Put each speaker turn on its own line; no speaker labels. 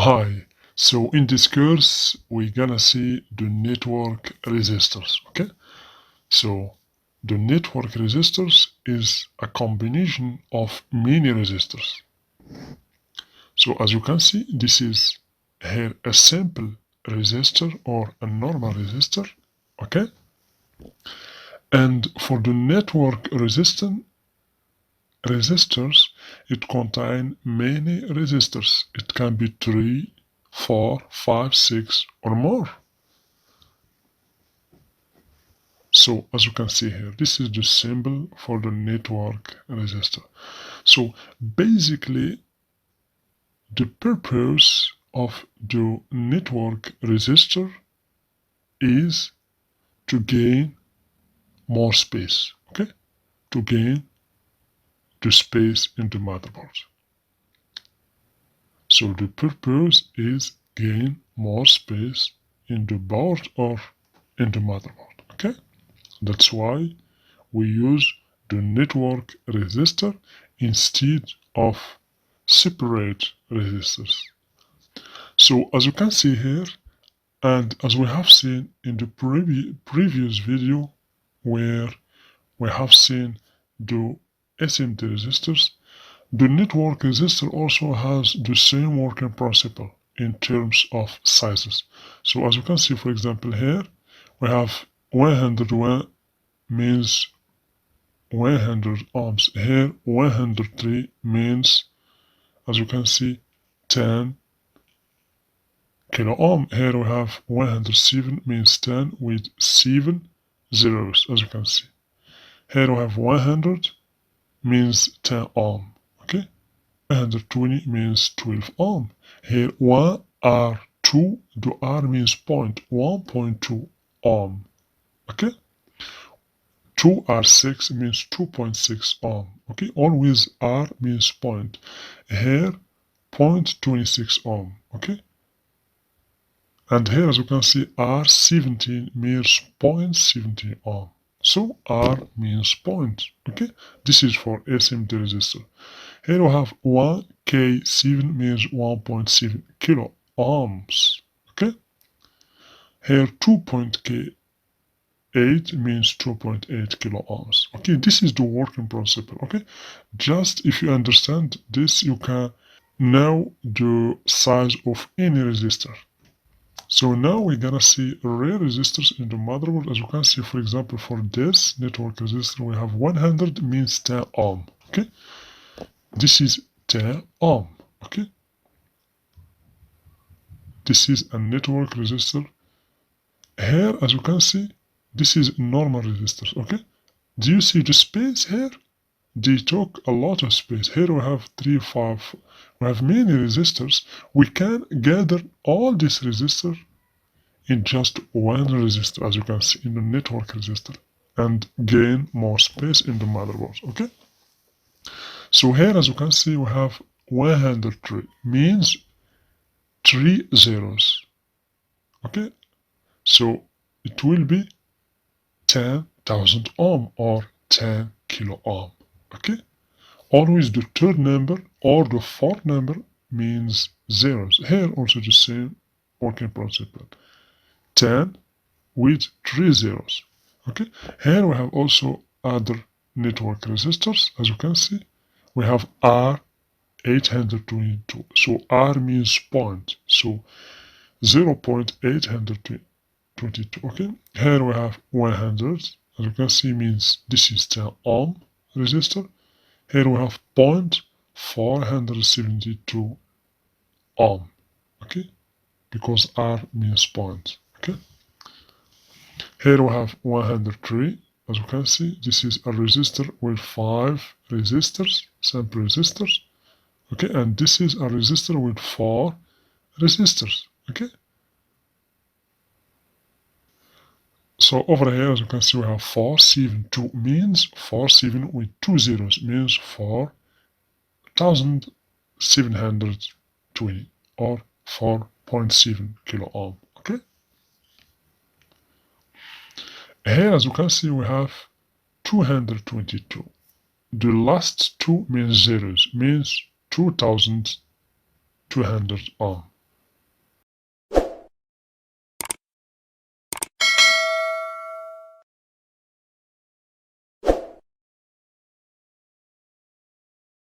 Hi, so in this course we're gonna see the network resistors, okay? So the network resistors is a combination of many resistors. So as you can see, this is here a simple resistor or a normal resistor, okay? And for the network resistors, it contain many resistors. It can be 3, 4, 5, 6 or more. So as you can see here, this is the symbol for the network resistor. So basically, the purpose of the network resistor is to gain more space, okay? To gain the space in the motherboard. So the purpose is gain more space in the board or in the motherboard, okay? That's why we use the network resistor instead of separate resistors. So as you can see here, and as we have seen in the previous video where we have seen the SMD resistors, the network resistor also has the same working principle in terms of sizes. So as you can see, for example, here we have 101 means 100 ohms. Here 103 means, as you can see, 10 kilo ohm. Here we have 107 means 10 with 7 zeros, as you can see. Here we have 100 means 10 ohm. Okay, 120 means 12 ohm. Here 1 R 2, the R means point, 1.2 ohm. Okay, 2R6 means 2.6 ohm. Okay, always R means point. Here 0.26 ohm. Okay, and here as you can see R17 means 0.17 ohm. So R means point. Okay, this is for SMD resistor. Here we have 1K7 means 1.7 kilo ohms. Okay, here 2.K 8 means 2.8 kilo ohms. Okay, this is the working principle. Okay, just if you understand this, you can know the size of any resistor. So now we're gonna see real resistors in the motherboard. As you can see, for example, for this network resistor, we have 100 means 10 ohm. Okay, this is 10 ohm. Okay, this is a network resistor. Here, as you can see, this is normal resistors. Okay, do you see the space here? They took a lot of space. Here we have 3, 5, we have many resistors. We can gather all these resistors in just one resistor, as you can see in the network resistor, and gain more space in the motherboard. Okay, so here as you can see we have 103 means 3 zeros. Okay, so it will be 10,000 ohm or 10 kilo ohm. Okay, always the third number or the fourth number means zeros. Here also the same working principle. 10 with 3 zeros. Okay, here we have also other network resistors. As you can see, we have R822. So R means point. So 0.822. Okay, here we have 100. As you can see, means this is 10 ohm resistor. Here we have 0.472 ohm. Okay, because R means point. Okay. Here we have 103. As you can see, this is a resistor with 5 resistors, sample resistors. Okay, and this is a resistor with 4 resistors. Okay. So over here, as you can see, we have 472 means 47 with 2 zeros means 4,720 or 4.7 kilo ohm. Okay. Here, as you can see, we have 222. The last two means zeros, means 2,200 ohm.